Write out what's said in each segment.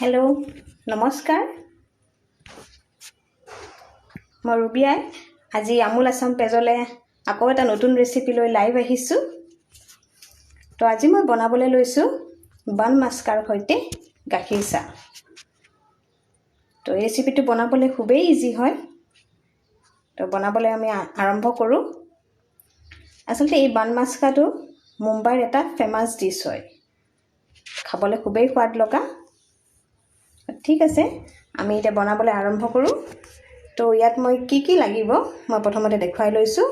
Hello' নমস্কাৰ মই ৰুবিয়াই আজি আমুল আছাম পেজলৈ আকৌ এটা নতুন ৰেচিপি লৈ লাইভ আহিছোঁ। তো আজি মই বনাবলৈ লৈছোঁ বান মাস্কাৰ সৈতে গাখীৰ চাহ। তো এই ৰেচিপিটো বনাবলৈ খুবেই ইজি হয়। তো বনাবলৈ আমি আৰম্ভ কৰোঁ। আচলতে এই বান মাস্কাটো মুম্বাইৰ এটা ফেমাছ ডিছ হয়, খাবলৈ খুবেই সোৱাদ লগা। ঠিক আছে, আমি এতিয়া বনাবলৈ আৰম্ভ কৰোঁ। তো ইয়াত মই কি লাগিব মই প্ৰথমতে দেখুৱাই লৈছোঁ।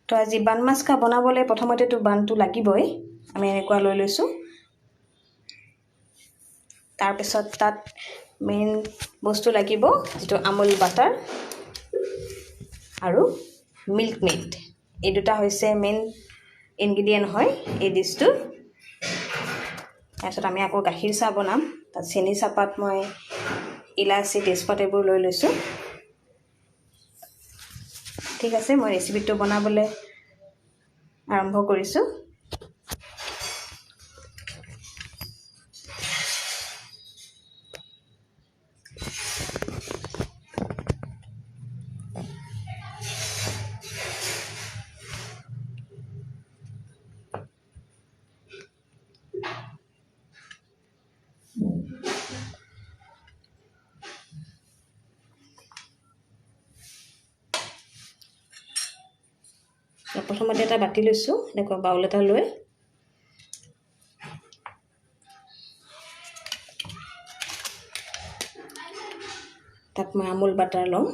তো আজি বান মাস্কা বনাবলৈ প্ৰথমতেতো বানটো লাগিবই, আমি এনেকুৱা লৈ লৈছোঁ। তাৰপিছত তাত মেইন বস্তু লাগিব যিটো আমুল বাটাৰ আৰু মিল্ক মেড। এই দুটা হৈছে মেইন ইনগ্ৰিডিয়েণ্ট হয় এই ডিছটোৰ। তাৰপিছত আমি আকৌ গাখীৰ চাহ বনাম। তাত চেনি চাহপাত মই ইলাচি তেজপাত এইবোৰ লৈ লৈছোঁ। ঠিক আছে, মই ৰেচিপিটো বনাবলৈ আৰম্ভ কৰিছোঁ। প্ৰথমতে এটা বাতি লৈছোঁ, এনেকুৱা বাউল এটা লৈ তাত মই আমুল বাটাৰ লওঁ।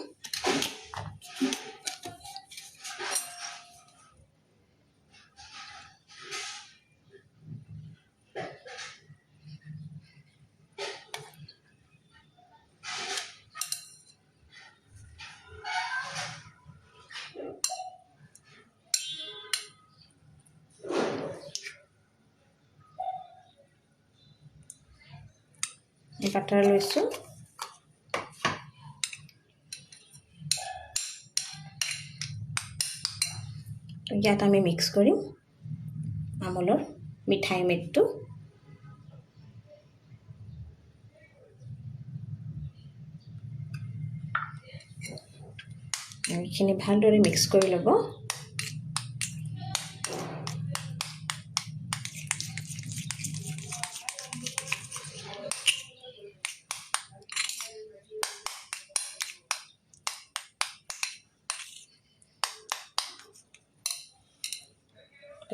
বাটাৰ লৈছোঁ। ইয়াত আমি মিক্স কৰিম আমুলৰ মিঠাই মেডটো। এইখিনি ভালদৰে মিক্স কৰি ল'ব।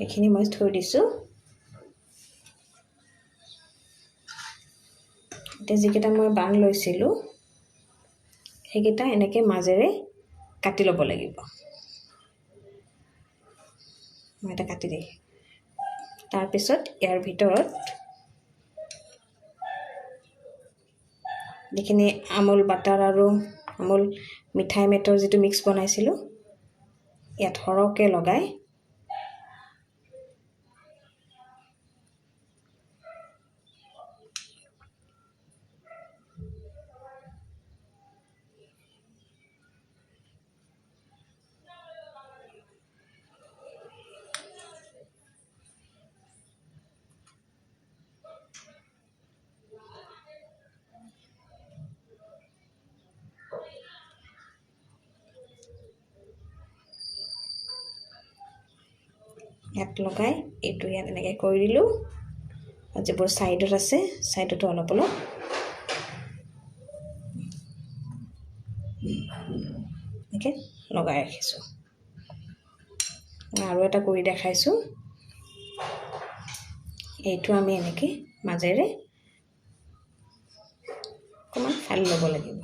এইখিনি মই থৈ দিছোঁ। এতিয়া যিকেইটা মই বান লৈছিলোঁ সেইকেইটা এনেকৈ মাজেৰে কাটি ল'ব লাগিব। মই এটা কাটি দিম। তাৰপিছত ইয়াৰ ভিতৰত যিখিনি আমুল বাটাৰ আৰু আমুল মিঠাই মেটৰ যিটো মিক্স বনাইছিলোঁ ইয়াত সৰহকৈ লগাই ইয়াত লগাই এইটো ইয়াত এনেকৈ কৰি দিলোঁ। আৰু যিবোৰ ছাইডত আছে ছাইডতো অলপ অলপ এনেকৈ লগাই ৰাখিছোঁ। আৰু এটা কৰি দেখাইছোঁ। এইটো আমি এনেকৈ মাজেৰে অকণমান ফালি ল'ব লাগিব।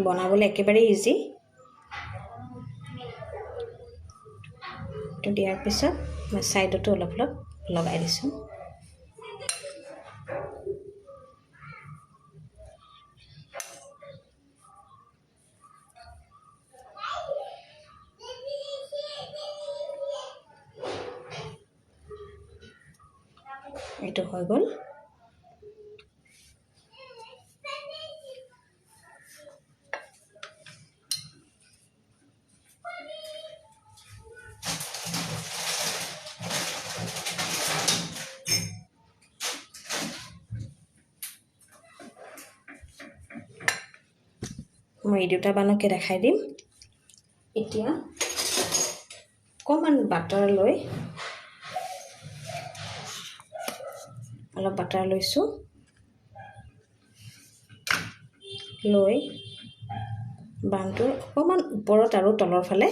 বনাবলৈ একেবাৰে ইজি। তো দিয়াৰ পিছত মই ছাইডতো অলপ অলপ লগাই দিছোঁ। এইটো হৈ গ'ল। মই এই দুটা বানকে দেখাই দিম। এতিয়া অকণমান বাটাৰ লৈ অলপ বাটাৰ লৈছোঁ, লৈ বানটোৰ অকণমান ওপৰত আৰু তলৰ ফালে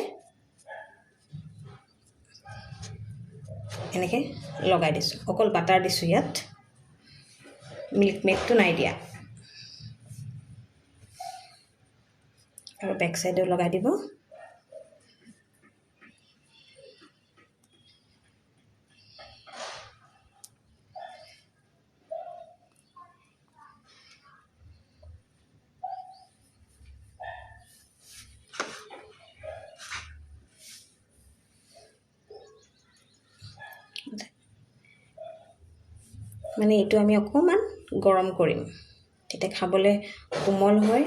এনেকৈ লগাই দিছোঁ। অকল বাটাৰ দিছোঁ ইয়াত, মিল্ক মেডটো নাই দিয়া। আৰু বেক চাইডেও লগাই দিব। মানে এইটো আমি অকণমান গৰম কৰিম, তেতিয়া খাবলৈ কোমল হয়।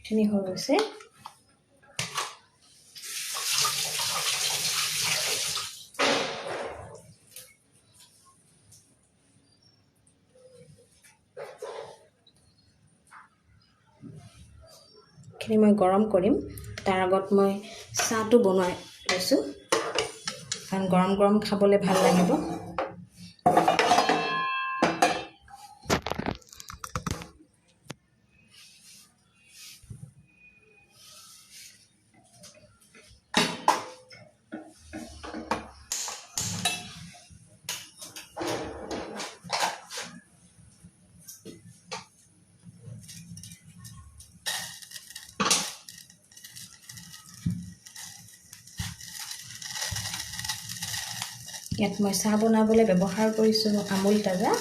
খিনি হৈ গৈছে। খিনি মই গৰম কৰিম, তাৰ আগত মই চাহটো বনাই লৈছোঁ, কাৰণ গৰম গৰম খাবলৈ ভাল লাগিব। ইয়াত মই চাহ বনাবলৈ ব্যৱহাৰ কৰিছোঁ আমুল তাজা।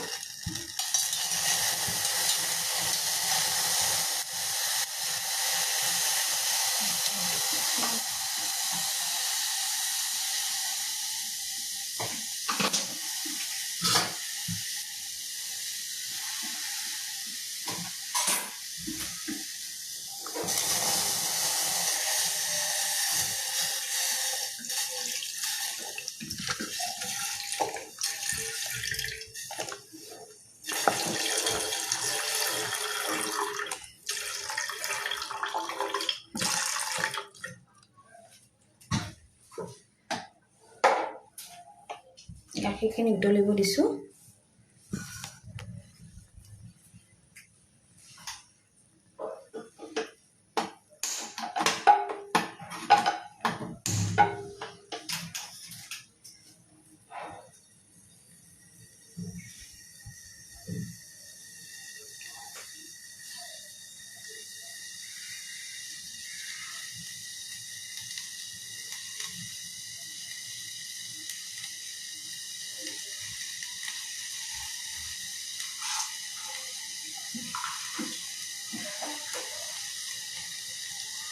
গাখীৰখিনি উতলিব দিছোঁ।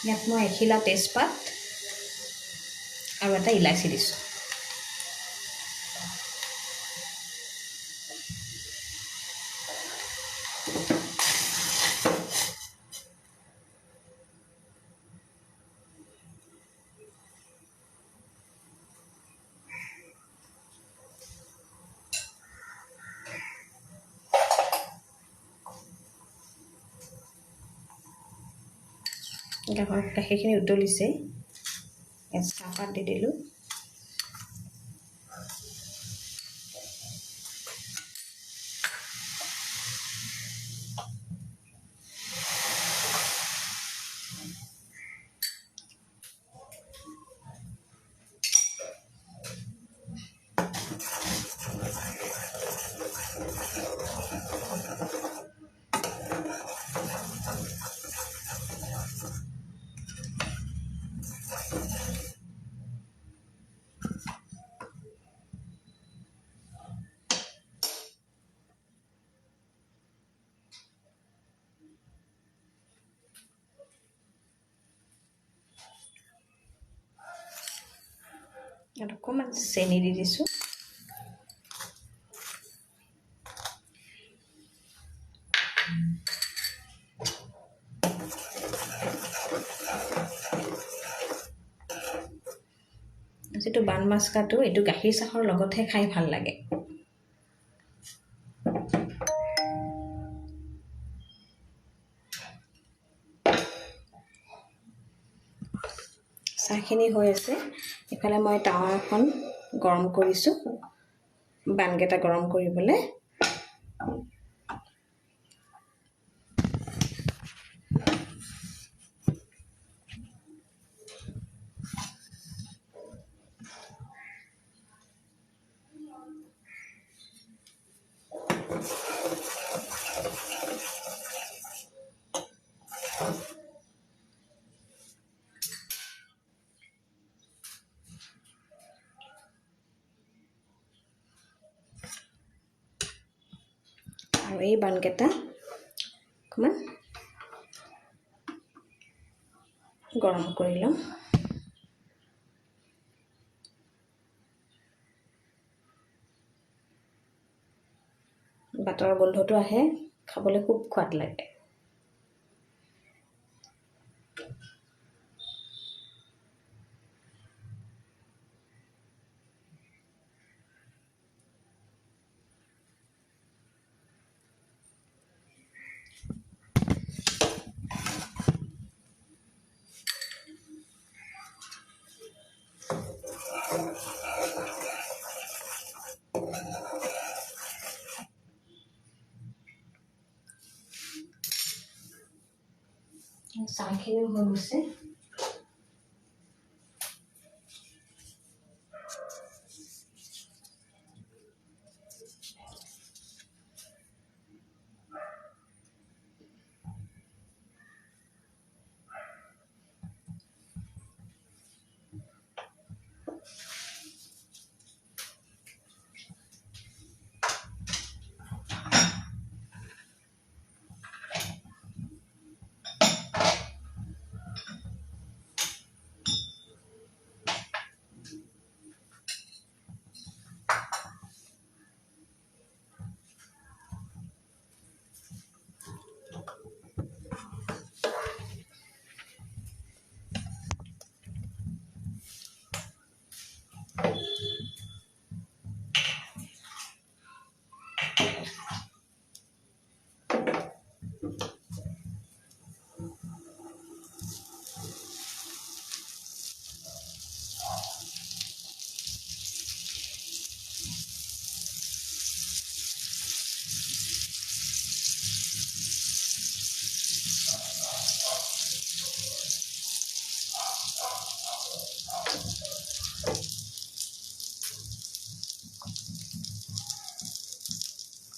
ইয়াত মই এখিলা তেজপাত আৰু এটা ইলাচি দিছোঁ। গাখীৰখিনি উতলিছে, চাহপাত দি দিলোঁ। অকণমান চেনি দি দিছোঁ। যিটো বান মাছকাটো এইটো গাখীৰ চাহৰ লগতহে খাই ভাল লাগে। চাহখিনি হৈ আছে, ইফালে মই টাৱা এখন গৰম কৰিছোঁ বানকেইটা গৰম কৰিবলৈ। আৰু এই বানকেইটা অকণমান গৰম কৰি লওঁ। বাটৰ গোন্ধটো আহে, খাবলৈ খুব সোৱাদ লাগে। চাহখিনিও হৈ গৈছে।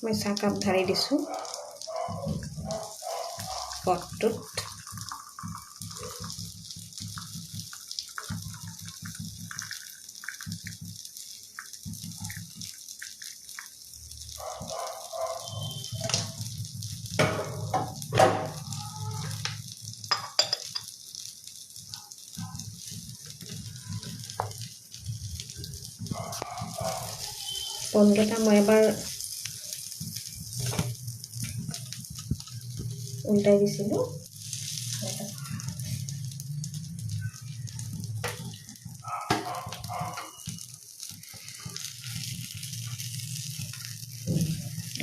মই চাহকাপ ঢালি দিছোঁ পটটোত। পনকেইটা মই এবাৰ উল্টাই দিছিলোঁ।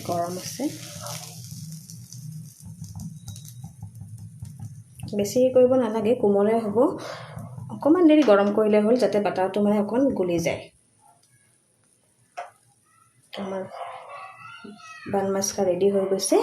গৰম আছে, বেছি কৰিব নালাগে, কোমলে হ'ব। অকণমান দেৰি গৰম কৰিলে হ'ল, যাতে বাটাৰটো মানে অকণমান গলি যায়। আমাৰ বান মাছকা ৰেডি হৈ গৈছে।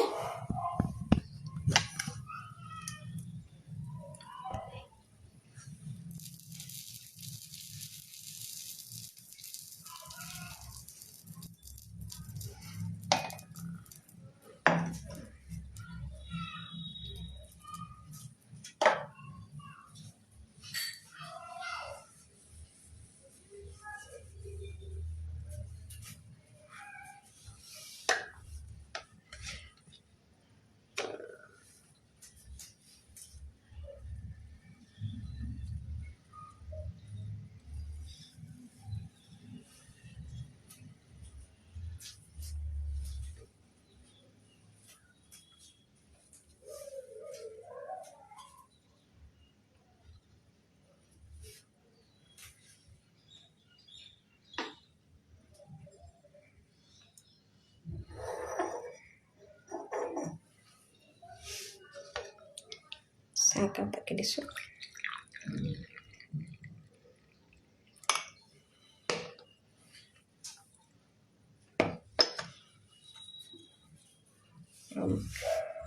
চাহ কাপ বাকি দিছোঁ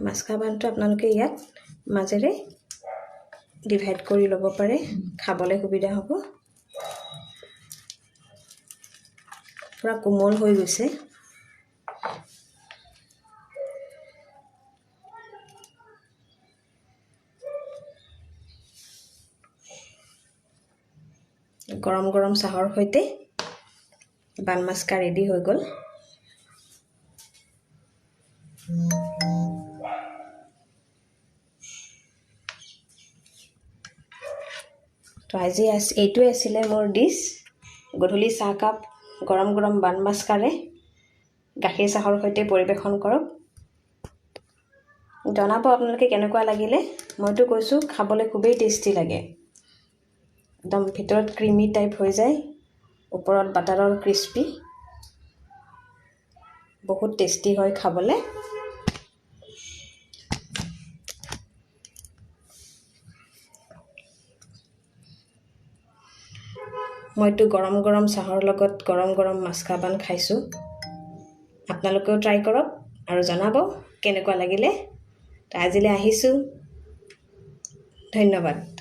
মাস্কাবানটো আপোনালোকে ইয়াত মাজেৰে ডিভাইড কৰি ল'ব পাৰে খাবলৈ সুবিধা হ'ব পুৰা কোমল হৈ গৈছে গৰম গৰম চাহৰ সৈতে বান মাস্কা ৰেডি হৈ গ'ল তো আজি এইটোৱে আছিলে মোৰ ডিছ গধূলি চাহ কাপ গৰম গৰম বান মাস্কাৰে গাখীৰ চাহৰ সৈতে পৰিৱেশন কৰক জনাব আপোনালোকে কেনেকুৱা লাগিলে মইতো কৈছোঁ খাবলৈ খুবেই টেষ্টি লাগে একদম ভিতৰত ক্ৰিমি টাইপ হৈ যায় ওপৰত বাটাৰৰ ক্ৰিস্পি বহুত টেষ্টি হয় খাবলৈ মইতো গৰম গৰম চাহৰ লগত গৰম গৰম মাস্কা বান খাইছোঁ আপোনালোকেও ট্ৰাই কৰক আৰু জনাব কেনেকুৱা লাগিলে আজিলৈ আহিছোঁ ধন্যবাদ